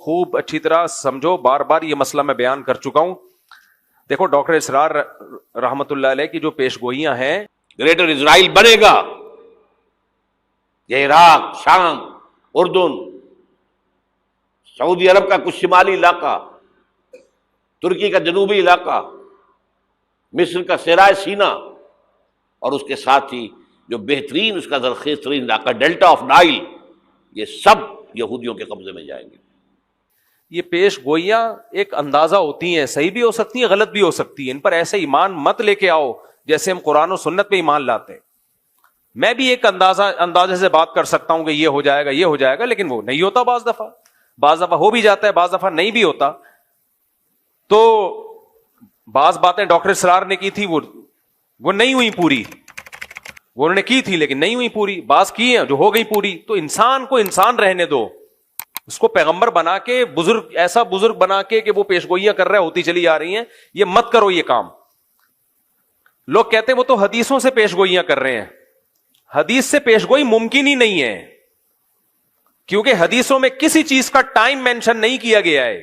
خوب اچھی طرح سمجھو, بار بار یہ مسئلہ میں بیان کر چکا ہوں. دیکھو ڈاکٹر اسرار رحمت اللہ علیہ کی جو پیش گوئیاں ہیں, گریٹر اسرائیل بنے گا, یہ عراق, شام, اردن, سعودی عرب کا کچھ شمالی علاقہ, ترکی کا جنوبی علاقہ, مصر کا صحرائے سینا, اور اس کے ساتھ ہی جو بہترین اس کا زرخیز ترین علاقہ ڈیلٹا آف نائل, یہ سب یہودیوں کے قبضے میں جائیں گے. یہ پیش گوئیاں ایک اندازہ ہوتی ہیں, صحیح بھی ہو سکتی ہیں, غلط بھی ہو سکتی ہیں. ان پر ایسے ایمان مت لے کے آؤ جیسے ہم قرآن و سنت پہ ایمان لاتے ہیں. میں بھی ایک اندازے سے بات کر سکتا ہوں کہ یہ ہو جائے گا, یہ ہو جائے گا, لیکن وہ نہیں ہوتا. بعض دفعہ ہو بھی جاتا ہے, بعض دفعہ نہیں بھی ہوتا. تو بعض باتیں ڈاکٹر اسرار نے کی تھی, وہ نہیں ہوئی پوری. وہ انہوں نے کی تھی لیکن نہیں ہوئی پوری. بعض کی ہیں جو ہو گئی پوری. تو انسان کو انسان رہنے دو, اس کو پیغمبر بنا کے, بزرگ, ایسا بزرگ بنا کے کہ وہ پیشگوئیاں کر رہے ہوتی چلی آ رہی ہیں. یہ مت کرو یہ کام. لوگ کہتے ہیں وہ تو حدیثوں سے پیشگوئیاں کر رہے ہیں. حدیث سے پیشگوئی ممکن ہی نہیں ہے, کیونکہ حدیثوں میں کسی چیز کا ٹائم مینشن نہیں کیا گیا ہے.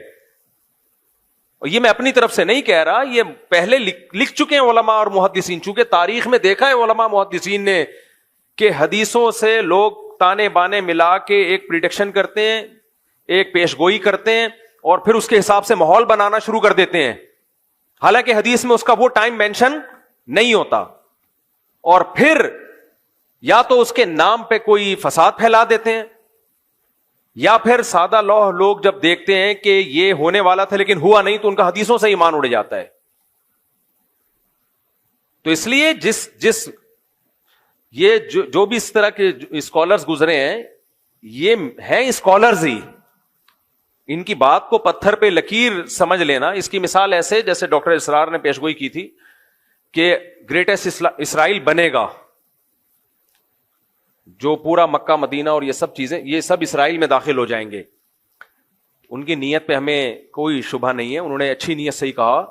اور یہ میں اپنی طرف سے نہیں کہہ رہا, یہ پہلے لکھ چکے ہیں علماء اور محدثین. چونکہ تاریخ میں دیکھا ہے علماء محدثین نے کہ حدیثوں سے لوگ تانے بانے ملا کے ایک پریڈکشن کرتے ہیں, ایک پیشگوئی کرتے ہیں, اور پھر اس کے حساب سے ماحول بنانا شروع کر دیتے ہیں, حالانکہ حدیث میں اس کا وہ ٹائم مینشن نہیں ہوتا. اور پھر یا تو اس کے نام پہ کوئی فساد پھیلا دیتے ہیں, یا پھر سادہ لوگ جب دیکھتے ہیں کہ یہ ہونے والا تھا لیکن ہوا نہیں, تو ان کا حدیثوں سے ایمان اڑ جاتا ہے. تو اس لیے یہ جو بھی اس طرح کے اسکالرز گزرے ہیں, یہ ہیں اسکالرز ہی. ان کی بات کو پتھر پہ لکیر سمجھ لینا. اس کی مثال ایسے جیسے ڈاکٹر اسرار نے پیشگوئی کی تھی کہ گریٹسٹ اسرائیل بنے گا, جو پورا مکہ مدینہ اور یہ سب چیزیں, یہ سب اسرائیل میں داخل ہو جائیں گے. ان کی نیت پہ ہمیں کوئی شبہ نہیں ہے, انہوں نے اچھی نیت سے ہی کہا,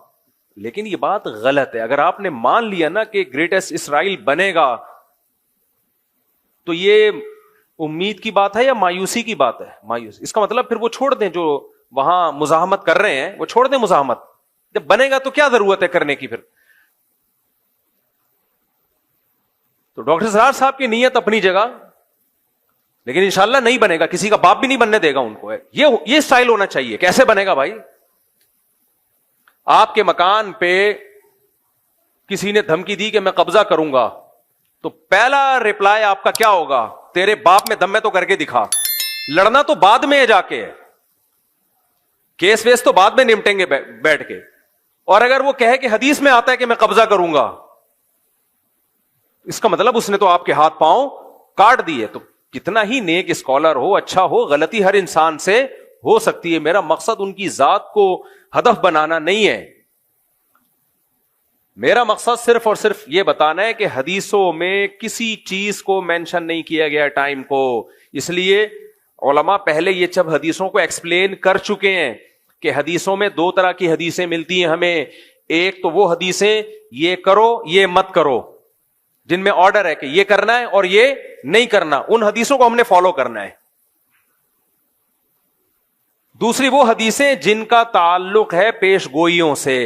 لیکن یہ بات غلط ہے. اگر آپ نے مان لیا نا کہ گریٹسٹ اسرائیل بنے گا, تو یہ امید کی بات ہے یا مایوسی کی بات ہے؟ مایوس. اس کا مطلب پھر وہ چھوڑ دیں جو وہاں مزاحمت کر رہے ہیں, وہ چھوڑ دیں مزاحمت. جب بنے گا تو کیا ضرورت ہے کرنے کی پھر؟ تو ڈاکٹر سرار صاحب کی نیت اپنی جگہ, لیکن انشاءاللہ نہیں بنے گا. کسی کا باپ بھی نہیں بننے دے گا ان کو. یہ سٹائل ہونا چاہیے. کیسے بنے گا بھائی؟ آپ کے مکان پہ کسی نے دھمکی دی کہ میں قبضہ کروں گا, تو پہلا ریپلائی آپ کا کیا ہوگا؟ تیرے باپ میں دم میں تو کر کے دکھا. لڑنا تو بعد میں جا کے, کیس ویس تو بعد میں نمٹیں گے بیٹھ کے. اور اگر وہ کہے کہ حدیث میں آتا ہے کہ میں قبضہ کروں گا, اس کا مطلب اس نے تو آپ کے ہاتھ پاؤں کاٹ دیے. تو کتنا ہی نیک اسکالر ہو, اچھا ہو, غلطی ہر انسان سے ہو سکتی ہے. میرا مقصد ان کی ذات کو ہدف بنانا نہیں ہے. میرا مقصد صرف اور صرف یہ بتانا ہے کہ حدیثوں میں کسی چیز کو مینشن نہیں کیا گیا ٹائم کو. اس لیے علماء پہلے یہ سب حدیثوں کو ایکسپلین کر چکے ہیں کہ حدیثوں میں دو طرح کی حدیثیں ملتی ہیں ہمیں. ایک تو وہ حدیثیں یہ کرو یہ مت کرو, جن میں آرڈر ہے کہ یہ کرنا ہے اور یہ نہیں کرنا, ان حدیثوں کو ہم نے فالو کرنا ہے. دوسری وہ حدیثیں جن کا تعلق ہے پیش گوئیوں سے,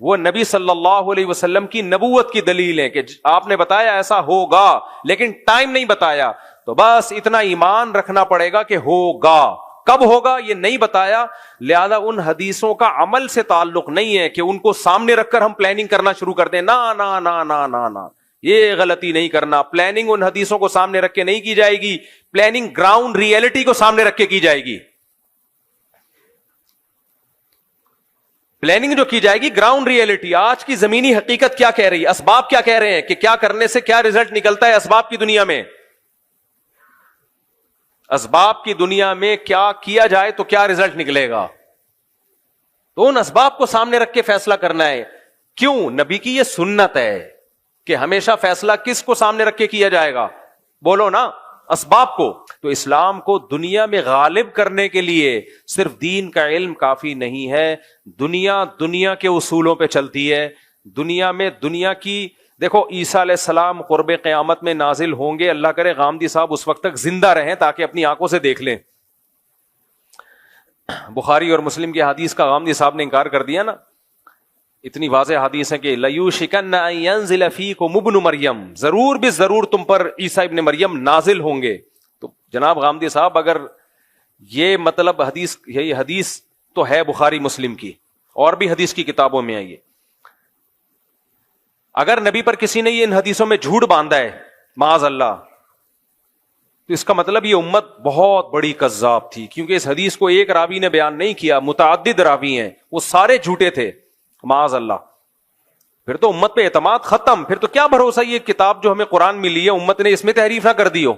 وہ نبی صلی اللہ علیہ وسلم کی نبوت کی دلیل ہے کہ آپ نے بتایا ایسا ہوگا لیکن ٹائم نہیں بتایا, تو بس اتنا ایمان رکھنا پڑے گا کہ ہوگا. کب ہوگا یہ نہیں بتایا, لہذا ان حدیثوں کا عمل سے تعلق نہیں ہے کہ ان کو سامنے رکھ کر ہم پلاننگ کرنا شروع کر دیں. نا نا نا نا نا نا, یہ غلطی نہیں کرنا. پلاننگ ان حدیثوں کو سامنے رکھ کے نہیں کی جائے گی, پلاننگ گراؤنڈ ریئلٹی کو سامنے رکھ کے کی جائے گی. پلاننگ جو کی جائے گی گراؤنڈ ریئلٹی, آج کی زمینی حقیقت کیا کہہ رہی ہے, اسباب کیا کہہ رہے ہیں کہ کیا کرنے سے کیا رزلٹ نکلتا ہے اسباب کی دنیا میں, اسباب کی دنیا میں کیا کیا جائے تو کیا رزلٹ نکلے گا. تو ان اسباب کو سامنے رکھ کے فیصلہ کرنا ہے. کیوں؟ نبی کی یہ سنت ہے کہ ہمیشہ فیصلہ کس کو سامنے رکھ کے کیا جائے گا؟ بولو نا, اسباب کو. تو اسلام کو دنیا میں غالب کرنے کے لیے صرف دین کا علم کافی نہیں ہے. دنیا کے اصولوں پہ چلتی ہے. دنیا میں دنیا کی, دیکھو عیسیٰ علیہ السلام قرب قیامت میں نازل ہوں گے, اللہ کرے غامدی صاحب اس وقت تک زندہ رہیں تاکہ اپنی آنکھوں سے دیکھ لیں. بخاری اور مسلم کی حدیث کا غامدی صاحب نے انکار کر دیا نا. اتنی واضح حدیث ہے کہ لَيُوشِكَنَّ أَن يَنزِلَ فِيكُمُ ابْنُ مَرْيَم، ضرور بھی ضرور تم پر عیسیٰ ابن مریم نازل ہوں گے. تو جناب غامدی صاحب اگر یہ مطلب حدیث، یہی حدیث تو ہے بخاری مسلم کی اور بھی حدیث کی کتابوں میں ہے، یہ اگر نبی پر کسی نے یہ ان حدیثوں میں جھوٹ باندھا ہے معاذ اللہ، تو اس کا مطلب یہ امت بہت بڑی کذاب تھی، کیونکہ اس حدیث کو ایک راوی نے بیان نہیں کیا، متعدد راوی ہیں، وہ سارے جھوٹے تھے معاذ اللہ. پھر تو امت پہ اعتماد ختم. پھر تو کیا بھروسہ یہ کتاب جو ہمیں قرآن ملی ہے امت نے اس میں تحریف نہ کر دی ہو.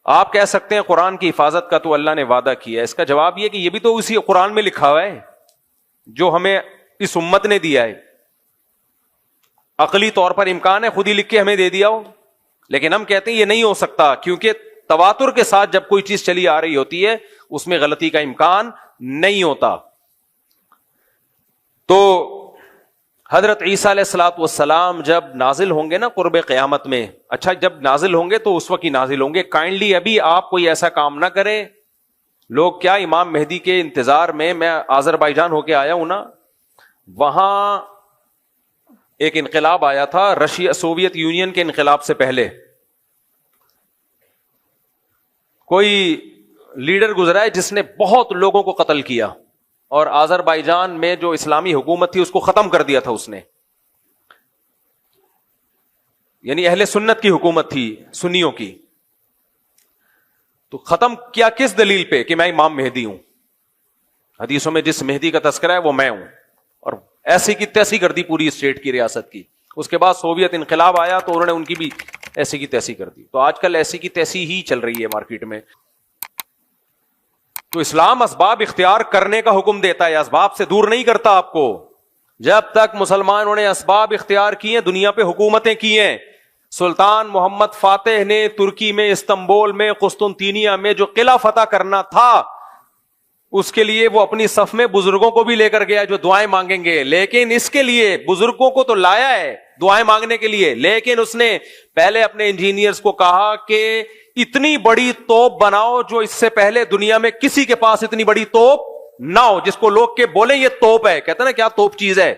آپ کہہ سکتے ہیں قرآن کی حفاظت کا تو اللہ نے وعدہ کیا ہے، اس کا جواب یہ کہ یہ بھی تو اسی قرآن میں لکھا ہوا ہے جو ہمیں اس امت نے دیا ہے. عقلی طور پر امکان ہے خود ہی لکھ کے ہمیں دے دیا ہو، لیکن ہم کہتے ہیں یہ نہیں ہو سکتا، کیونکہ تواتر کے ساتھ جب کوئی چیز چلی آ رہی ہوتی ہے اس میں غلطی کا امکان نہیں ہوتا. تو حضرت عیسیٰ علیہ الصلوۃ والسلام جب نازل ہوں گے نا قرب قیامت میں، اچھا جب نازل ہوں گے تو اس وقت ہی نازل ہوں گے. کائنڈلی ابھی آپ کوئی ایسا کام نہ کریں. لوگ کیا امام مہدی کے انتظار میں آذربائیجان ہو کے آیا ہوں نا، وہاں ایک انقلاب آیا تھا رشیا سوویت یونین کے انقلاب سے پہلے. کوئی لیڈر گزرا ہے جس نے بہت لوگوں کو قتل کیا، اور آذربائیجان میں جو اسلامی حکومت تھی اس کو ختم کر دیا تھا اس نے. یعنی اہل سنت کی حکومت تھی، سنیوں کی. تو ختم کیا کس دلیل پہ؟ کہ میں امام مہدی ہوں. حدیثوں میں جس مہدی کا تذکرہ ہے وہ میں ہوں، اور ایسی کی تیسی کر دی پوری اسٹیٹ کی، ریاست کی. اس کے بعد سوویت انقلاب آیا تو انہوں نے ان کی بھی ایسی کی تیسی کر دی. تو آج کل ایسی کی تیسی ہی چل رہی ہے مارکیٹ میں. تو اسلام اسباب اختیار کرنے کا حکم دیتا ہے، اسباب سے دور نہیں کرتا آپ کو. جب تک مسلمانوں نے اسباب اختیار کیے، دنیا پہ حکومتیں کی ہیں. سلطان محمد فاتح نے ترکی میں، استنبول میں، قسطنطینیہ میں جو قلعہ فتح کرنا تھا، اس کے لیے وہ اپنی صف میں بزرگوں کو بھی لے کر گیا جو دعائیں مانگیں گے. لیکن اس کے لیے بزرگوں کو تو لایا ہے دعائیں مانگنے کے لیے، لیکن اس نے پہلے اپنے انجینئرز کو کہا کہ اتنی بڑی توپ بناؤ جو اس سے پہلے دنیا میں کسی کے پاس اتنی بڑی توپ نہ ہو، جس کو لوگ کے بولیں یہ توپ ہے. کہتے ہیں نا کیا توپ چیز ہے،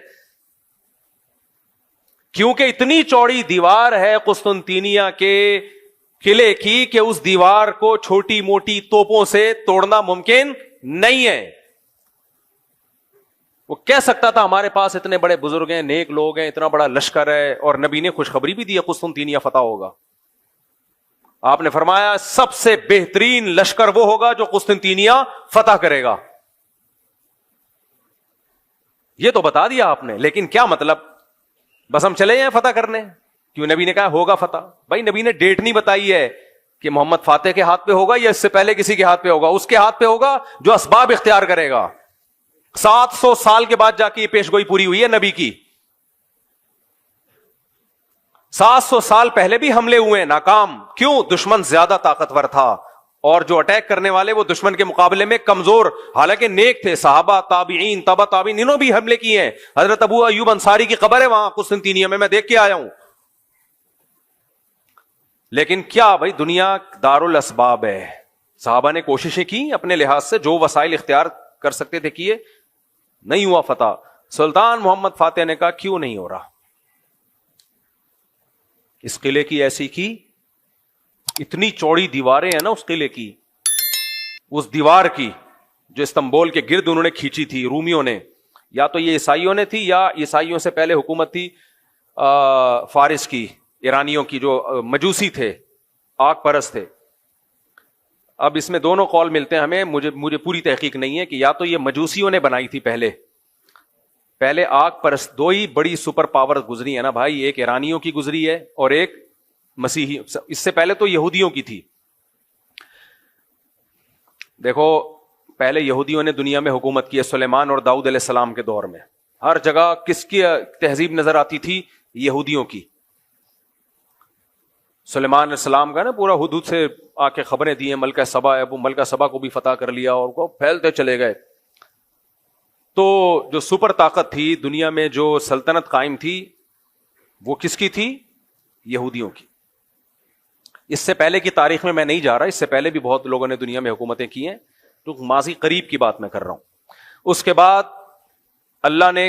کیونکہ اتنی چوڑی دیوار ہے قسطنطینیہ کے قلعے کی کہ اس دیوار کو چھوٹی موٹی توپوں سے توڑنا ممکن نہیں ہے. وہ کہہ سکتا تھا ہمارے پاس اتنے بڑے بزرگ ہیں، نیک لوگ ہیں، اتنا بڑا لشکر ہے، اور نبی نے خوشخبری بھی دی قسطنطینیہ فتح ہوگا. آپ نے فرمایا سب سے بہترین لشکر وہ ہوگا جو قسطنطینیہ فتح کرے گا. یہ تو بتا دیا آپ نے، لیکن کیا مطلب؟ بس ہم چلے ہیں فتح کرنے؟ کیوں نبی نے کہا ہوگا فتح. بھائی نبی نے ڈیٹ نہیں بتائی ہے کہ محمد فاتح کے ہاتھ پہ ہوگا یا اس سے پہلے کسی کے ہاتھ پہ ہوگا. اس کے ہاتھ پہ ہوگا جو اسباب اختیار کرے گا. 700 سال کے بعد جا کے یہ پیش گوئی پوری ہوئی ہے نبی کی. 700 سال پہلے بھی حملے ہوئے ہیں، ناکام. کیوں؟ دشمن زیادہ طاقتور تھا، اور جو اٹیک کرنے والے وہ دشمن کے مقابلے میں کمزور، حالانکہ نیک تھے. صحابہ، تابعین، تبع تابعین، انہوں بھی حملے کیے ہیں. حضرت ابو ایوب انصاری کی قبر ہے وہاں قسطنطینیہ میں دیکھ کے آیا ہوں. لیکن کیا بھائی دنیا دار الاسباب ہے. صحابہ نے کوششیں کی اپنے لحاظ سے، جو وسائل اختیار کر سکتے تھے کیے، نہیں ہوا فتح. سلطان محمد فاتح نے کہا کیوں نہیں ہو رہا؟ اس قلعے کی ایسی کی، اتنی چوڑی دیواریں ہیں نا اس قلعے کی، اس دیوار کی جو استنبول کے گرد انہوں نے کھینچی تھی رومیوں نے، یا تو یہ عیسائیوں نے تھی یا عیسائیوں سے پہلے حکومت تھی فارس کی، ایرانیوں کی، جو مجوسی تھے، آگ پرست تھے. اب اس میں دونوں قول ملتے ہیں ہمیں، مجھے پوری تحقیق نہیں ہے کہ یا تو یہ مجوسیوں نے بنائی تھی پہلے آگ پرست. دو ہی بڑی سپر پاور گزری ہے نا بھائی، ایک ایرانیوں کی گزری ہے اور ایک مسیحی. اس سے پہلے تو یہودیوں کی تھی. دیکھو پہلے یہودیوں نے دنیا میں حکومت کی ہے سلیمان اور داؤد علیہ السلام کے دور میں. ہر جگہ کس کی تہذیب نظر آتی تھی؟ یہودیوں کی. سلیمان علیہ السلام کا نا پورا حدود سے آ کے خبریں دی ہیں، ملکہ سبا ہے، وہ ملکہ سبا کو بھی فتح کر لیا اور کو پھیلتے چلے گئے. تو جو سپر طاقت تھی دنیا میں، جو سلطنت قائم تھی، وہ کس کی تھی؟ یہودیوں کی. اس سے پہلے کی تاریخ میں نہیں جا رہا، اس سے پہلے بھی بہت لوگوں نے دنیا میں حکومتیں کی ہیں، تو ماضی قریب کی بات میں کر رہا ہوں. اس کے بعد اللہ نے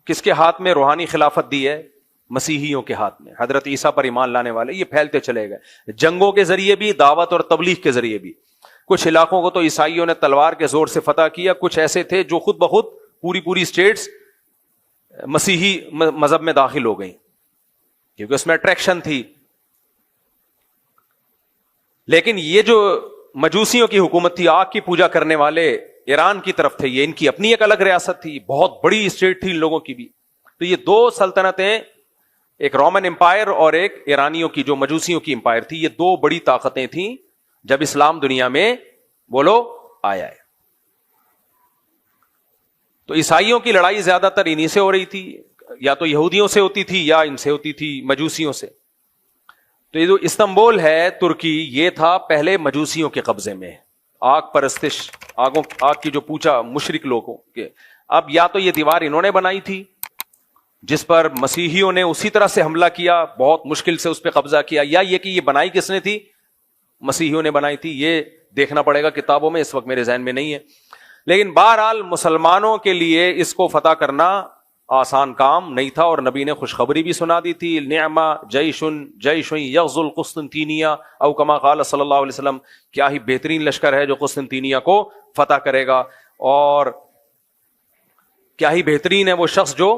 کس کے ہاتھ میں روحانی خلافت دی ہے؟ مسیحیوں کے ہاتھ میں. حضرت عیسیٰ پر ایمان لانے والے یہ پھیلتے چلے گئے, جنگوں کے ذریعے بھی, دعوت اور تبلیغ کے ذریعے بھی. کچھ علاقوں کو تو عیسائیوں نے تلوار کے زور سے فتح کیا, کچھ ایسے تھے جو خود بخود پوری اسٹیٹس مسیحی مذہب میں داخل ہو گئیں کیونکہ اس میں اٹریکشن تھی. لیکن یہ جو مجوسیوں کی حکومت تھی, آگ کی پوجا کرنے والے ایران کی طرف تھے, یہ ان کی اپنی ایک الگ ریاست تھی, بہت بڑی اسٹیٹ تھی ان لوگوں کی بھی. تو یہ دو سلطنتیں, ایک رومن امپائر اور ایک ایرانیوں کی جو مجوسیوں کی امپائر تھی, یہ دو بڑی طاقتیں تھیں جب اسلام دنیا میں بولو آیا ہے. تو عیسائیوں کی لڑائی زیادہ تر انہی سے ہو رہی تھی, یا تو یہودیوں سے ہوتی تھی یا ان سے ہوتی تھی مجوسیوں سے. تو یہ جو استنبول ہے ترکی, یہ تھا پہلے مجوسیوں کے قبضے میں, آگ پرستش, آگ کی جو پوچھا مشرک لوگوں کے. اب یا تو یہ دیوار انہوں نے بنائی تھی جس پر مسیحیوں نے اسی طرح سے حملہ کیا, بہت مشکل سے اس پہ قبضہ کیا, یا یہ کہ یہ بنائی کس نے تھی؟ مسیحیوں نے بنائی تھی. یہ دیکھنا پڑے گا کتابوں میں, اس وقت میرے ذہن میں نہیں ہے. لیکن بہرحال مسلمانوں کے لیے اس کو فتح کرنا آسان کام نہیں تھا, اور نبی نے خوشخبری بھی سنا دی تھی, نعم جیش یغزو القسطنطینیہ او کما قال صلی اللہ علیہ وسلم, کیا ہی بہترین لشکر ہے جو قسطنطینیہ کو فتح کرے گا, اور کیا ہی بہترین ہے وہ شخص جو,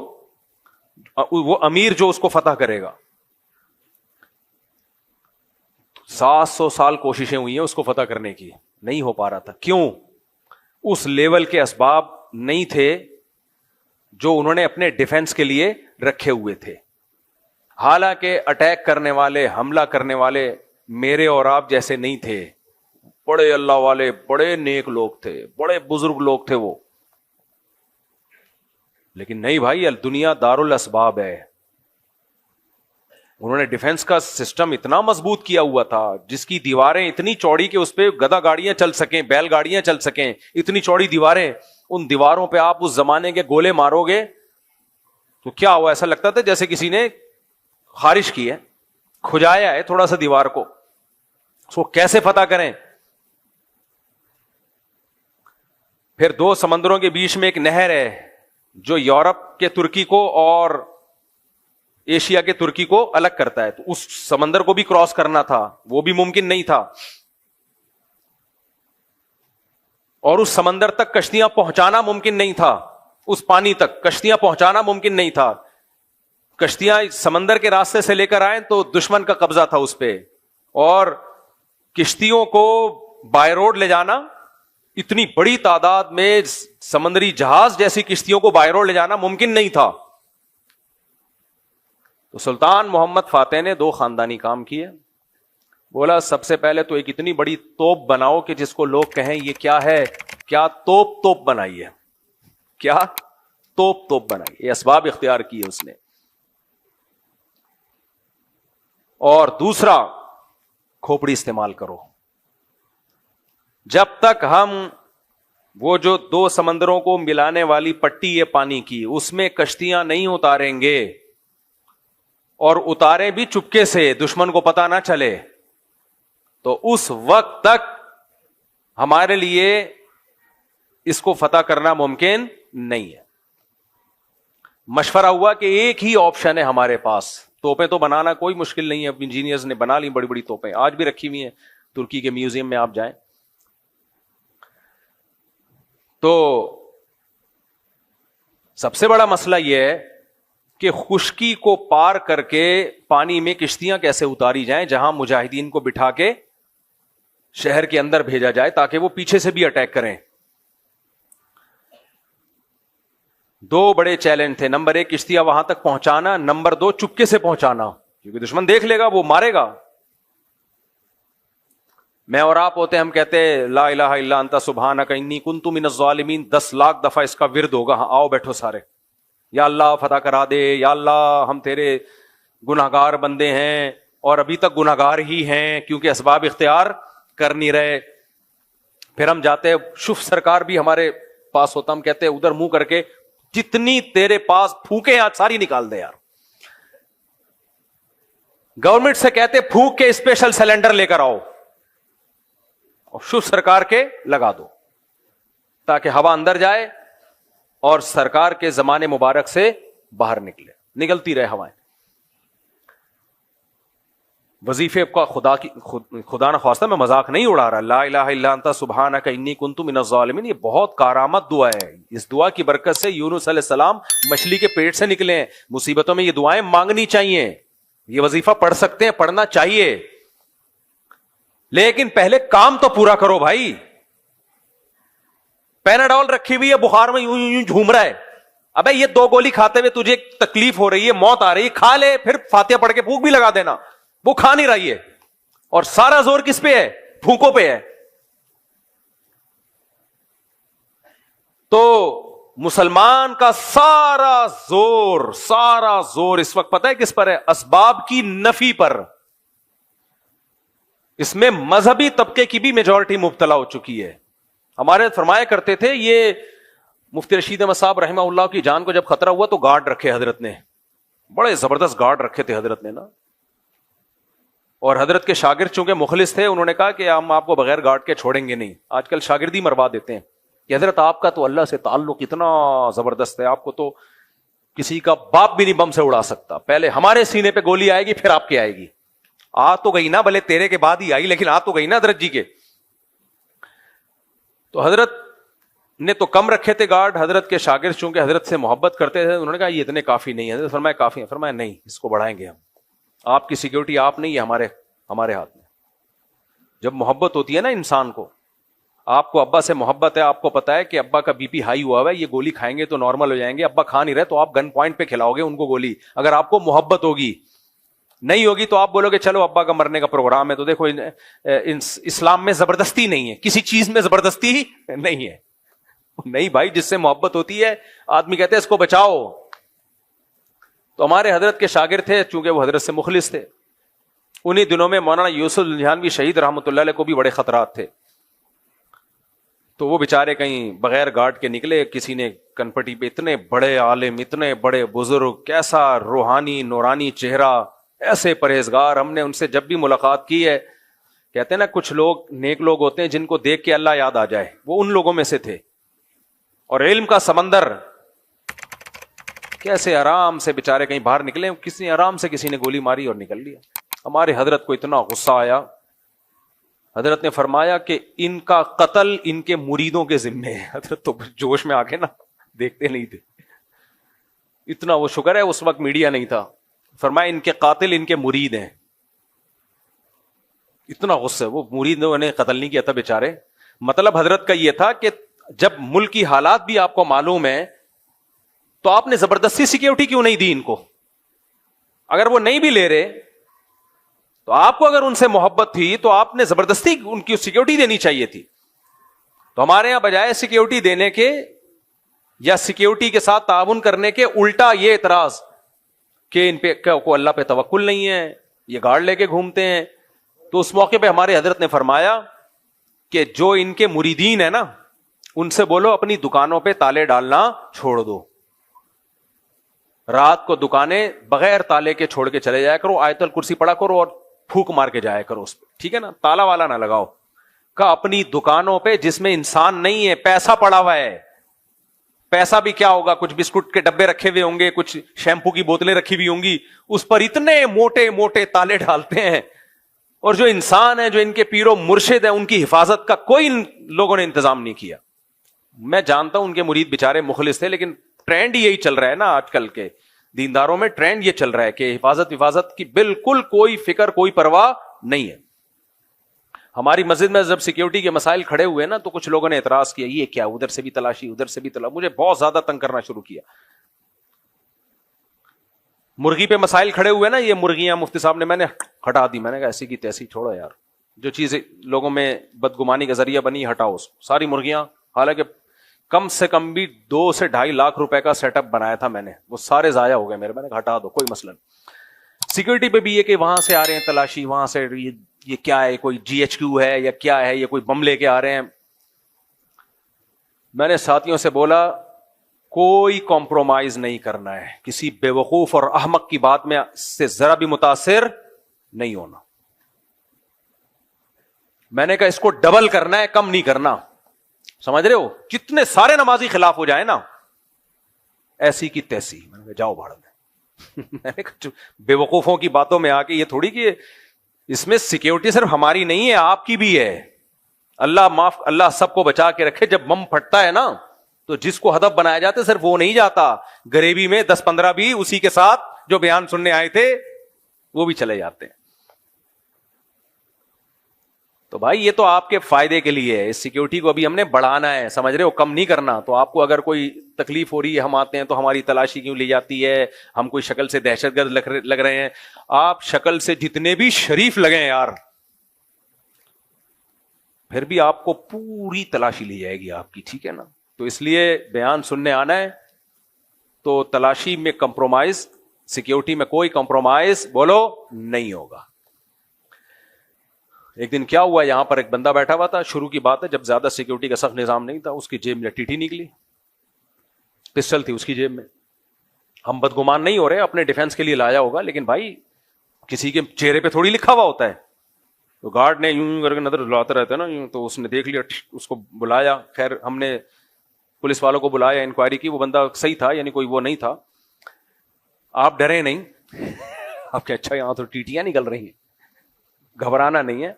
وہ امیر جو اس کو فتح کرے گا. 700 سال کوششیں ہوئی ہیں اس کو فتح کرنے کی, نہیں ہو پا رہا تھا. کیوں؟ اس لیول کے اسباب نہیں تھے جو انہوں نے اپنے ڈیفنس کے لیے رکھے ہوئے تھے. حالانکہ اٹیک کرنے والے, حملہ کرنے والے میرے اور آپ جیسے نہیں تھے, بڑے اللہ والے, بڑے نیک لوگ تھے, بڑے بزرگ لوگ تھے وہ. لیکن نہیں بھائی, دنیا دار الاسباب ہے. انہوں نے ڈیفنس کا سسٹم اتنا مضبوط کیا ہوا تھا, جس کی دیواریں اتنی چوڑی کہ اس پہ گدا گاڑیاں چل سکیں, بیل گاڑیاں چل سکیں, اتنی چوڑی دیواریں. ان دیواروں پہ آپ اس زمانے کے گولے مارو گے تو کیا ہوا, ایسا لگتا تھا جیسے کسی نے خارش کی ہے, کھجایا ہے تھوڑا سا دیوار کو. اس کو کیسے فتح کریں؟ پھر 2 سمندروں کے بیچ میں ایک نہر ہے جو یورپ کے ترکی کو اور ایشیا کے ترکی کو الگ کرتا ہے, تو اس سمندر کو بھی کراس کرنا تھا, وہ بھی ممکن نہیں تھا. اور اس سمندر تک کشتیاں پہنچانا ممکن نہیں تھا, اس پانی تک کشتیاں پہنچانا ممکن نہیں تھا. کشتیاں سمندر کے راستے سے لے کر آئیں تو دشمن کا قبضہ تھا اس پہ, اور کشتیوں کو بائی روڈ لے جانا, اتنی بڑی تعداد میں سمندری جہاز جیسی کشتیوں کو بائی روڈ لے جانا ممکن نہیں تھا. تو سلطان محمد فاتح نے 2 خاندانی کام کیے. بولا سب سے پہلے تو ایک اتنی بڑی توپ بناؤ کہ جس کو لوگ کہیں یہ کیا ہے, کیا توپ بنائی ہے, کیا توپ بنائی. یہ اسباب اختیار کیے اس نے. اور دوسرا, کھوپڑی استعمال کرو. جب تک ہم وہ جو 2 سمندروں کو ملانے والی پٹی ہے پانی کی, اس میں کشتیاں نہیں اتاریں گے, اور اتارے بھی چپکے سے, دشمن کو پتا نہ چلے, تو اس وقت تک ہمارے لیے اس کو فتح کرنا ممکن نہیں ہے. مشورہ ہوا کہ ایک ہی آپشن ہے ہمارے پاس, توپیں تو بنانا کوئی مشکل نہیں ہے, اب انجینئرز نے بنا لی بڑی بڑی توپیں, آج بھی رکھی ہوئی ہیں ترکی کے میوزیم میں آپ جائیں. تو سب سے بڑا مسئلہ یہ ہے کہ خشکی کو پار کر کے پانی میں کشتیاں کیسے اتاری جائیں جہاں مجاہدین کو بٹھا کے شہر کے اندر بھیجا جائے تاکہ وہ پیچھے سے بھی اٹیک کریں. 2 بڑے چیلنج تھے. نمبر 1 کشتیاں وہاں تک پہنچانا, نمبر 2 چپکے سے پہنچانا, کیونکہ دشمن دیکھ لے گا, وہ مارے گا. میں اور آپ ہوتے ہم کہتے لا الہ الا انت سبحانک انی کنت من الظالمین, 10 لاکھ دفعہ اس کا ورد ہوگا. ہاں آؤ بیٹھو سارے, یا اللہ فتح کرا دے, یا اللہ ہم تیرے گناہگار بندے ہیں اور ابھی تک گناہگار ہی ہیں کیونکہ اسباب اختیار کر نہیں رہے. پھر ہم جاتے, شف سرکار بھی ہمارے پاس ہوتا, ہم کہتے ادھر منہ کر کے جتنی تیرے پاس پھونکے آج ساری نکال دے یار. گورنمنٹ سے کہتے پھونک کے اسپیشل سلنڈر لے کر آؤ, اور شو سرکار کے لگا دو تاکہ ہوا اندر جائے اور سرکار کے زمانے مبارک سے باہر نکلتی رہے ہوائیں. وظیفے کا خدا نہ خواستہ میں مذاق نہیں اڑا رہا. لا الہ الا انت سبحانک انی کنت من الظالمین، یہ بہت کارآمد دعا ہے. اس دعا کی برکت سے یونس علیہ السلام مچھلی کے پیٹ سے نکلے ہیں. مصیبتوں میں یہ دعائیں مانگنی چاہیے، یہ وظیفہ پڑھ سکتے ہیں، پڑھنا چاہیے، لیکن پہلے کام تو پورا کرو بھائی. پیناڈول رکھی ہوئی ہے، بخار میں یوں یوں جھوم رہا ہے. ابے یہ 2 گولی کھاتے ہوئے تجھے تکلیف ہو رہی ہے، موت آ رہی ہے، کھا لے، پھر فاتحہ پڑھ کے پھونک بھی لگا دینا. وہ کھا نہیں رہی ہے اور سارا زور کس پہ ہے؟ پھونکوں پہ ہے. تو مسلمان کا سارا زور اس وقت پتہ ہے کس پر ہے؟ اسباب کی نفی پر. اس میں مذہبی طبقے کی بھی میجورٹی مبتلا ہو چکی ہے. ہمارے فرمایا کرتے تھے، یہ مفتی رشید احمد صاحب رحمہ اللہ کی جان کو جب خطرہ ہوا تو گارڈ رکھے حضرت نے، بڑے زبردست گارڈ رکھے تھے حضرت نے نا. اور حضرت کے شاگرد چونکہ مخلص تھے، انہوں نے کہا کہ ہم آپ کو بغیر گارڈ کے چھوڑیں گے نہیں. آج کل شاگردی مروا دیتے ہیں کہ حضرت آپ کا تو اللہ سے تعلق اتنا زبردست ہے، آپ کو تو کسی کا باپ بھی نہیں بم سے اڑا سکتا. پہلے ہمارے سینے پہ گولی آئے گی پھر آپ کی آئے گی. آ تو گئی نا، بھلے تیرے کے بعد ہی آئی لیکن آ تو گئی نا حضرت جی کے. تو حضرت نے تو کم رکھے تھے گارڈ. حضرت کے شاگرد چونکہ حضرت سے محبت کرتے تھے، انہوں نے کہا یہ اتنے کافی نہیں ہے. حضرت فرمایا کافی ہیں. فرمایا نہیں، اس کو بڑھائیں گے ہم. آپ کی سیکیورٹی آپ نہیں ہے، ہمارے ہاتھ میں. جب محبت ہوتی ہے نا انسان کو، آپ کو ابا سے محبت ہے، آپ کو پتا ہے کہ ابا کا بی پی ہائی ہوا ہے، یہ گولی کھائیں گے تو نارمل ہو جائیں گے. ابا کھا نہیں رہے تو آپ گن پوائنٹ پہ کھلاؤ گے ان کو گولی. اگر آپ کو محبت ہوگی، نہیں ہوگی تو آپ بولو گے چلو ابا کا مرنے کا پروگرام ہے. تو دیکھو اسلام میں زبردستی نہیں ہے، کسی چیز میں زبردستی نہیں ہے. نہیں بھائی، جس سے محبت ہوتی ہے آدمی کہتے ہیں اس کو بچاؤ. تو ہمارے حضرت کے شاگرد تھے، چونکہ وہ حضرت سے مخلص تھے. انہی دنوں میں مولانا یوسف لدھیانوی شہید رحمۃ اللہ علیہ کو بھی بڑے خطرات تھے. تو وہ بےچارے کہیں بغیر گارڈ کے نکلے. کسی نے کنپٹی پہ اتنے بڑے عالم، اتنے بڑے بزرگ، کیسا روحانی نورانی چہرہ، ایسے پرہیزگار. ہم نے ان سے جب بھی ملاقات کی ہے، کہتے ہیں نا کچھ لوگ نیک لوگ ہوتے ہیں جن کو دیکھ کے اللہ یاد آ جائے، وہ ان لوگوں میں سے تھے. اور علم کا سمندر، کیسے آرام سے بےچارے کہیں باہر نکلے، کسی آرام سے کسی نے گولی ماری اور نکل لیا. ہمارے حضرت کو اتنا غصہ آیا، حضرت نے فرمایا کہ ان کا قتل ان کے مریدوں کے ذمے ہے. حضرت تو جوش میں آ کے نا دیکھتے نہیں تھے. اتنا وہ شکر ہے اس وقت میڈیا نہیں تھا. فرمایا ان کے قاتل ان کے مرید ہیں. اتنا غصہ، وہ مریدوں نے قتل نہیں کیا تھا بیچارے. مطلب حضرت کا یہ تھا کہ جب ملک کی حالات بھی آپ کو معلوم ہے تو آپ نے زبردستی سیکیورٹی کیوں نہیں دی ان کو؟ اگر وہ نہیں بھی لے رہے تو آپ کو اگر ان سے محبت تھی تو آپ نے زبردستی ان کی سیکیورٹی دینی چاہیے تھی. تو ہمارے یہاں بجائے سیکیورٹی دینے کے یا سیکیورٹی کے ساتھ تعاون کرنے کے، الٹا یہ اعتراض کہ ان پہ کو اللہ پہ توکل نہیں ہے، یہ گارڈ لے کے گھومتے ہیں. تو اس موقع پہ ہمارے حضرت نے فرمایا کہ جو ان کے مریدین ہیں نا، ان سے بولو اپنی دکانوں پہ تالے ڈالنا چھوڑ دو. رات کو دکانیں بغیر تالے کے چھوڑ کے چلے جایا کرو، آیت الکرسی پڑھا کرو اور پھونک مار کے جایا کرو اس پہ، ٹھیک ہے نا؟ تالا والا نہ لگاؤ. کہ اپنی دکانوں پہ جس میں انسان نہیں ہے، پیسہ پڑا ہوا ہے، پیسہ بھی کیا ہوگا، کچھ بسکٹ کے ڈبے رکھے ہوئے ہوں گے، کچھ شیمپو کی بوتلیں رکھی ہوئی ہوں گی، اس پر اتنے موٹے موٹے تالے ڈالتے ہیں. اور جو انسان ہے، جو ان کے پیر و مرشد ہیں، ان کی حفاظت کا کوئی لوگوں نے انتظام نہیں کیا. میں جانتا ہوں ان کے مرید بےچارے مخلص تھے، لیکن ٹرینڈ یہی چل رہا ہے نا آج کل کے دینداروں میں. ٹرینڈ یہ چل رہا ہے کہ حفاظت کی بالکل کوئی فکر، کوئی پرواہ نہیں ہے. ہماری مسجد میں جب سیکیورٹی کے مسائل کھڑے ہوئے نا تو کچھ لوگوں نے اعتراض کیا، یہ کیا، ادھر سے بھی تلاشی، ادھر سے بھی تلاشی. مجھے بہت زیادہ تنگ کرنا شروع کیا. مرغی پہ مسائل کھڑے ہوئے نا، یہ مرغیاں مفتی صاحب نے، میں نے ہٹا دی. میں نے کہا ایسی کی تیسی چھوڑو یار، جو چیز لوگوں میں بدگمانی کا ذریعہ بنی ہٹاؤ ساری مرغیاں. حالانکہ کم سے کم بھی 2 سے 2.5 لاکھ روپے کا سیٹ اپ بنایا تھا میں نے، وہ سارے ضائع ہو گئے میرے. میں نے ہٹا دو، کوئی مسئلہ نہیں. سیکورٹی پہ بھی یہ کہ وہاں سے آ رہے ہیں تلاشی، وہاں سے یہ کیا ہے، کوئی GHQ ہے یا کیا ہے، یہ کوئی بم لے کے آ رہے ہیں. میں نے ساتھیوں سے بولا کوئی کمپرومائز نہیں کرنا ہے، کسی بے وقوف اور احمق کی بات میں سے ذرا بھی متاثر نہیں ہونا. میں نے کہا اس کو ڈبل کرنا ہے, کم نہیں کرنا. سمجھ رہے ہو, کتنے سارے نمازی خلاف ہو جائے نا, ایسی کی تیسی. میں نے کہا جاؤ بھاڑ میں. میں نے کہا بے وقوفوں کی باتوں میں آ کے یہ تھوڑی کہ اس میں سیکیورٹی صرف ہماری نہیں ہے, آپ کی بھی ہے. اللہ سب کو بچا کے رکھے. جب بم پھٹتا ہے نا تو جس کو ہدف بنایا جاتا ہے صرف وہ نہیں جاتا, غریبی میں 10-15 بھی اسی کے ساتھ جو بیان سننے آئے تھے وہ بھی چلے جاتے ہیں. تو بھائی یہ تو آپ کے فائدے کے لیے ہے, اس سیکیورٹی کو ابھی ہم نے بڑھانا ہے, سمجھ رہے ہو, کم نہیں کرنا. تو آپ کو اگر کوئی تکلیف ہو رہی ہے, ہم آتے ہیں تو ہماری تلاشی کیوں لی جاتی ہے, ہم کوئی شکل سے دہشت گرد لگ رہے ہیں. آپ شکل سے جتنے بھی شریف لگے یار, پھر بھی آپ کو پوری تلاشی لی جائے گی آپ کی, ٹھیک ہے نا. تو اس لیے بیان سننے آنا ہے تو تلاشی میں کمپرومائز, سیکیورٹی میں کوئی کمپرومائز بولو نہیں ہوگا. ایک دن کیا ہوا, یہاں پر ایک بندہ بیٹھا ہوا تھا, شروع کی بات ہے جب زیادہ سیکیورٹی کا سخت نظام نہیں تھا, اس کی جیب میں ٹیٹی نکلی, پسٹل تھی اس کی جیب میں. ہم بدگمان نہیں ہو رہے, اپنے ڈیفنس کے لیے لایا ہوگا, لیکن بھائی کسی کے چہرے پہ تھوڑی لکھا ہوا ہوتا ہے. تو گارڈ نے یوں کر کے نظر لاتے رہتے نا یوں, تو اس نے دیکھ لیا, اس کو بلایا. خیر ہم نے پولیس والوں کو بلایا, انکوائری کی, وہ بندہ صحیح تھا, یعنی کوئی وہ نہیں تھا. آپ ڈرے نہیں, آپ کہ اچھا یہاں تو ٹیٹیاں نکل رہی ہیں, گھبرانا نہیں ہے.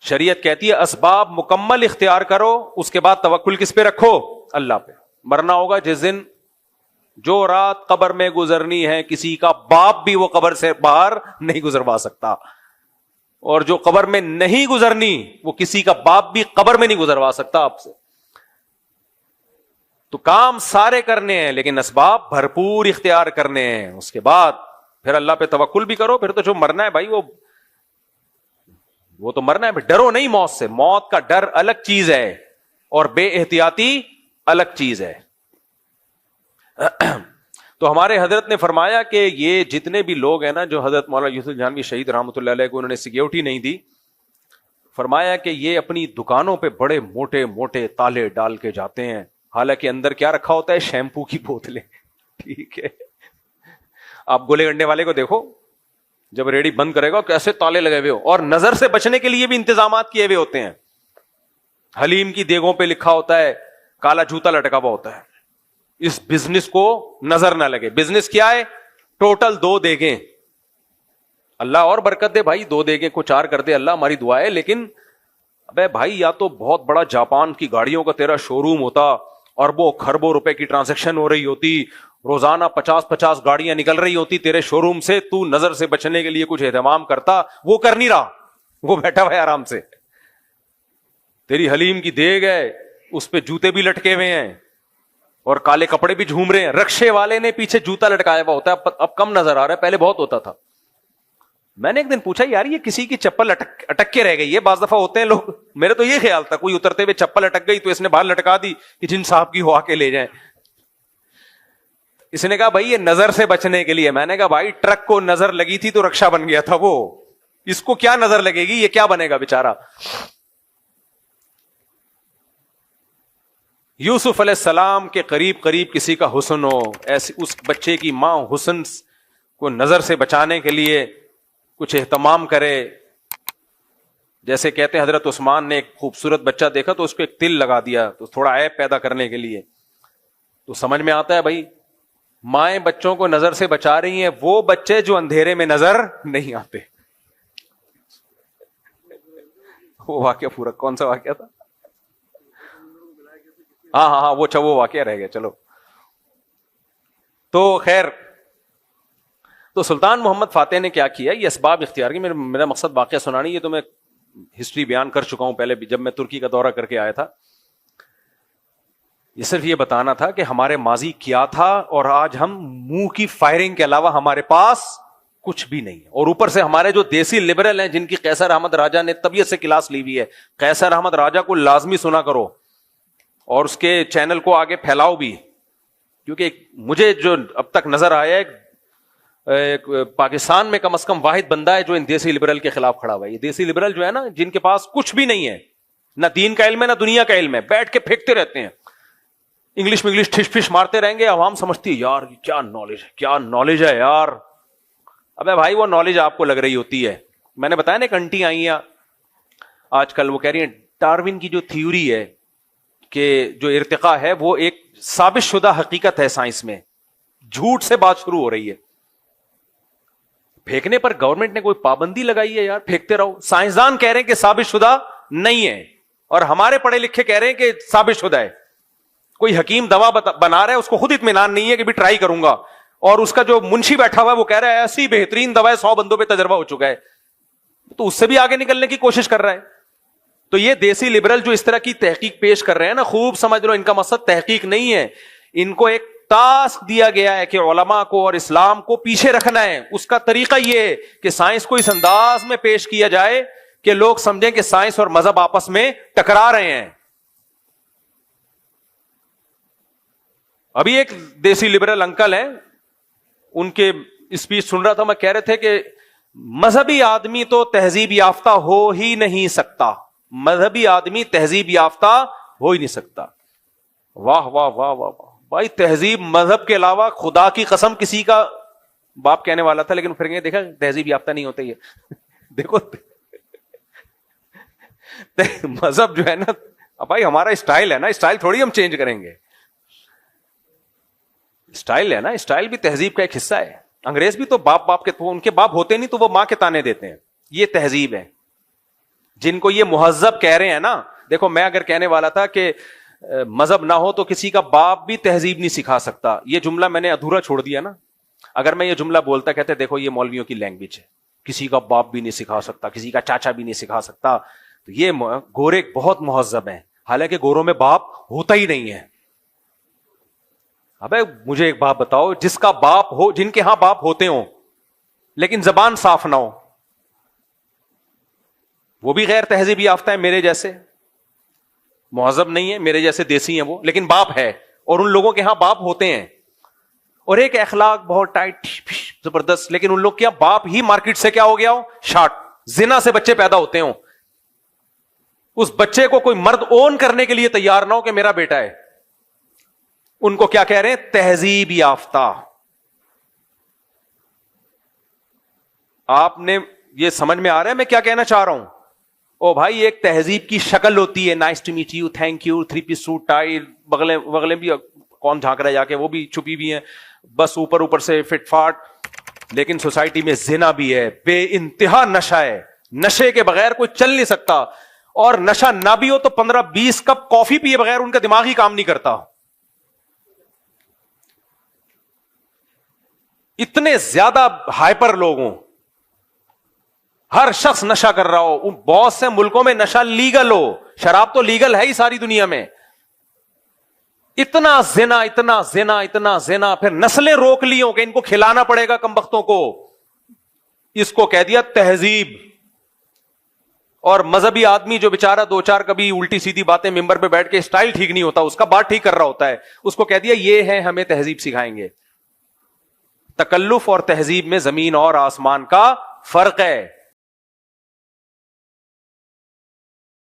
شریعت کہتی ہے اسباب مکمل اختیار کرو, اس کے بعد توکل کس پہ رکھو, اللہ پہ. مرنا ہوگا جس دن, جو رات قبر میں گزرنی ہے, کسی کا باپ بھی وہ قبر سے باہر نہیں گزروا سکتا, اور جو قبر میں نہیں گزرنی وہ کسی کا باپ بھی قبر میں نہیں گزروا سکتا آپ سے. تو کام سارے کرنے ہیں لیکن اسباب بھرپور اختیار کرنے ہیں, اس کے بعد پھر اللہ پہ توکل بھی کرو. پھر تو جو مرنا ہے بھائی وہ تو مرنا ہے, ڈرو نہیں موت سے. موت کا ڈر الگ چیز ہے اور بے احتیاطی الگ چیز ہے. تو ہمارے حضرت نے فرمایا کہ یہ جتنے بھی لوگ ہیں نا جو حضرت مولانا یوسف جہانوی شہید رحمۃ اللہ علیہ کو انہوں نے سیکیورٹی نہیں دی, فرمایا کہ یہ اپنی دکانوں پہ بڑے موٹے موٹے تالے ڈال کے جاتے ہیں, حالانکہ اندر کیا رکھا ہوتا ہے, شیمپو کی بوتلیں. ٹھیک ہے, آپ گولے گنڈے والے کو دیکھو, جب ریڑی بند کرے گا کیسے تالے لگے ہوئے ہو, اور نظر سے بچنے کے لیے بھی انتظامات کیے ہوئے ہوتے ہیں. حلیم کی دیگوں پہ لکھا ہوتا ہے, کالا جوتا لٹکا ہوا ہوتا ہے, اس بزنس کو نظر نہ لگے. بزنس کیا ہے, ٹوٹل 2 دیگیں. اللہ اور برکت دے بھائی, 2 دیگیں کو 4 کر دے اللہ, ہماری دعا ہے. لیکن ابے بھائی یا تو بہت بڑا جاپان کی گاڑیوں کا تیرا شو روم ہوتا, اربوں خربوں روپے کی ٹرانزیکشن ہو رہی ہوتی, روزانہ 50 گاڑیاں نکل رہی ہوتی تیرے شو روم سے, تو نظر سے بچنے کے لیے کچھ اہتمام کرتا, وہ کر نہیں رہا, وہ بیٹھا ہوا ہے آرام سے. تیری حلیم کی دیگ ہے, اس پہ جوتے بھی لٹکے ہوئے ہیں اور کالے کپڑے بھی جھوم رہے ہیں. رکشے والے نے پیچھے جوتا لٹکایا ہوا ہوتا ہے, اب کم نظر آ رہا ہے, پہلے بہت ہوتا تھا. میں نے ایک دن پوچھا یار یہ کسی کی چپل اٹک کے رہ گئی ہے, بعض دفعہ ہوتے ہیں لوگ, میرے تو یہ خیال تھا کوئی اترتے ہوئے چپل اٹک گئی تو اس نے باہر لٹکا دی کہ جن صاحب کی ہو آ کے لے جائیں. اس نے کہا بھائی یہ نظر سے بچنے کے لیے. میں نے کہا بھائی ٹرک کو نظر لگی تھی تو رکشا بن گیا تھا وہ, اس کو کیا نظر لگے گی, یہ کیا بنے گا بیچارہ. یوسف علیہ السلام کے قریب قریب کسی کا حسن ہو, ایسی اس بچے کی ماں حسن کو نظر سے بچانے کے لیے کچھ اہتمام کرے. جیسے کہتے ہیں حضرت عثمان نے ایک خوبصورت بچہ دیکھا تو اس کو ایک تل لگا دیا, تو تھوڑا عیب پیدا کرنے کے لیے. تو سمجھ میں آتا ہے بھائی مائیں بچوں کو نظر سے بچا رہی ہیں, وہ بچے جو اندھیرے میں نظر نہیں آتے. وہ واقعہ پورا کون سا واقعہ تھا, ہاں وہ واقعہ رہ گیا. چلو تو خیر, تو سلطان محمد فاتح نے کیا کیا, یہ اسباب اختیار کی. میرا مقصد واقعہ سنانی, یہ تو میں ہسٹری بیان کر چکا ہوں پہلے بھی جب میں ترکی کا دورہ کر کے آیا تھا. یہ صرف یہ بتانا تھا کہ ہمارے ماضی کیا تھا, اور آج ہم منہ کی فائرنگ کے علاوہ ہمارے پاس کچھ بھی نہیں ہے. اور اوپر سے ہمارے جو دیسی لبرل ہیں جن کی قیصر احمد راجہ نے طبیعت سے کلاس لی ہوئی ہے, قیصر احمد راجہ کو لازمی سنا کرو اور اس کے چینل کو آگے پھیلاؤ بھی, کیونکہ مجھے جو اب تک نظر آیا ہے پاکستان میں کم از کم واحد بندہ ہے جو ان دیسی لبرل کے خلاف کھڑا ہوا ہے. یہ دیسی لبرل جو ہے نا, جن کے پاس کچھ بھی نہیں ہے, نہ دین کا علم ہے نہ دنیا کا علم ہے, بیٹھ کے پھینکتے رہتے ہیں, انگلش میں انگلش ٹھش پھش مارتے رہیں گے. عوام سمجھتی ہے یار کیا نالج ہے, کیا نالج ہے یار. ابے بھائی وہ نالج آپ کو لگ رہی ہوتی ہے. میں نے بتایا نا ایک انٹی آئی ہیں, آج کل وہ کہہ رہی ہیں ڈارون کی جو تھیوری ہے کہ جو ارتقاء ہے وہ ایک ثابت شدہ حقیقت ہے سائنس میں, جھوٹ سے بات شروع ہو رہی ہے. پھینکنے پر گورنمنٹ نے کوئی پابندی لگائی ہے یار؟ پھینکتے رہو. سائنسدان کہہ رہے ہیں کہ ثابت شدہ نہیں ہے, اور ہمارے پڑھے لکھے کہہ رہے ہیں کہ ثابت شدہ ہے. کوئی حکیم دوا بنا رہا ہے, اس کو خود اطمینان نہیں ہے کہ بھی ٹرائی کروں گا, اور اس کا جو منشی بیٹھا ہوا ہے وہ کہہ رہا ہے ایسی بہترین دوا ہے 100 بندوں پہ تجربہ ہو چکا ہے, تو اس سے بھی آگے نکلنے کی کوشش کر رہا ہے. تو یہ دیسی لبرل جو اس طرح کی تحقیق پیش کر رہے ہیں نا, خوب سمجھ لو ان کا مقصد تحقیق نہیں ہے. ان کو ایک ٹاسک دیا گیا ہے کہ علماء کو اور اسلام کو پیچھے رکھنا ہے. اس کا طریقہ یہ ہے کہ سائنس کو اس انداز میں پیش کیا جائے کہ لوگ سمجھیں کہ سائنس اور مذہب آپس میں ٹکرا رہے ہیں. ابھی ایک دیسی لبرل انکل ہیں, ان کے اسپیچ سن رہا تھا, میں کہہ رہے تھے کہ مذہبی آدمی تو تہذیب یافتہ ہو ہی نہیں سکتا, مذہبی آدمی تہذیب یافتہ ہو ہی نہیں سکتا. واہ واہ واہ واہ واہ بھائی, تہذیب مذہب کے علاوہ خدا کی قسم کسی کا باپ کہنے والا تھا, لیکن پھر دیکھا تہذیب یافتہ نہیں ہوتا یہ. دیکھو مذہب جو ہے نا بھائی, ہمارا اسٹائل ہے نا, اسٹائل تھوڑی ہم چینج کریں گے. اسٹائل ہے نا, اسٹائل بھی تہذیب کا ایک حصہ ہے. انگریز بھی تو باپ کے, ان کے باپ ہوتے نہیں تو وہ ماں کے تانے دیتے ہیں. یہ تہذیب ہے. جن کو یہ مہذب کہہ رہے ہیں نا, دیکھو میں اگر کہنے والا تھا کہ مذہب نہ ہو تو کسی کا باپ بھی تہذیب نہیں سکھا سکتا, یہ جملہ میں نے ادھورا چھوڑ دیا نا. اگر میں یہ جملہ بولتا کہتے دیکھو یہ مولویوں کی لینگویج ہے, کسی کا باپ بھی نہیں سکھا سکتا, کسی کا چاچا بھی نہیں سکھا سکتا, تو یہ گورے بہت مہذب ہیں, حالانکہ گوروں میں باپ ہوتا ہی نہیں ہے. ابے مجھے ایک بات بتاؤ, جس کا باپ ہو, جن کے ہاں باپ ہوتے ہوں لیکن زبان صاف نہ ہو, وہ بھی غیر تہذیب یافتہ ہے میرے جیسے, مہذب نہیں ہے, میرے جیسے دیسی ہیں وہ, لیکن باپ ہے. اور ان لوگوں کے ہاں باپ ہوتے ہیں, اور ایک اخلاق بہت ٹائٹ زبردست, لیکن ان لوگ کیا باپ ہی مارکیٹ سے کیا ہو گیا ہو, شارٹ, زنا سے بچے پیدا ہوتے ہوں. اس بچے کو کوئی مرد اون کرنے کے لیے تیار نہ ہو کہ میرا بیٹا ہے. ان کو کیا کہہ رہے ہیں, تہذیب یافتہ. آپ نے یہ سمجھ میں آ رہا ہے میں کیا کہنا چاہ رہا ہوں؟ او بھائی, ایک تہذیب کی شکل ہوتی ہے, nice to meet you, thank you, 3 piece suit tie, بغلیں بھی کون جھانک رہا ہے جا کے, وہ بھی چھپی بھی ہیں, بس اوپر سے فٹ فاٹ. لیکن سوسائٹی میں زنا بھی ہے, بے انتہا نشہ ہے, نشے کے بغیر کوئی چل نہیں سکتا. اور نشہ نہ بھی ہو تو 15-20 کپ کافی پیے بغیر ان کا دماغ ہی کام نہیں کرتا. اتنے زیادہ ہائپر لوگ ہوں, ہر شخص نشہ کر رہا ہو. بہت سے ملکوں میں نشہ لیگل ہو, شراب تو لیگل ہے ہی ساری دنیا میں. اتنا زنا, اتنا زنا, اتنا زنا, پھر نسلیں روک لی ہوں کہ ان کو کھلانا پڑے گا کمبختوں کو. اس کو کہہ دیا تہذیب. اور مذہبی آدمی جو بیچارہ 2-4 کبھی الٹی سیدھی باتیں ممبر پہ بیٹھ کے اسٹائل ٹھیک نہیں ہوتا, اس کا بات ٹھیک کر رہا ہوتا ہے, اس کو کہہ دیا یہ ہے ہمیں تہذیب سکھائیں گے. تکلف اور تہذیب میں زمین اور آسمان کا فرق ہے.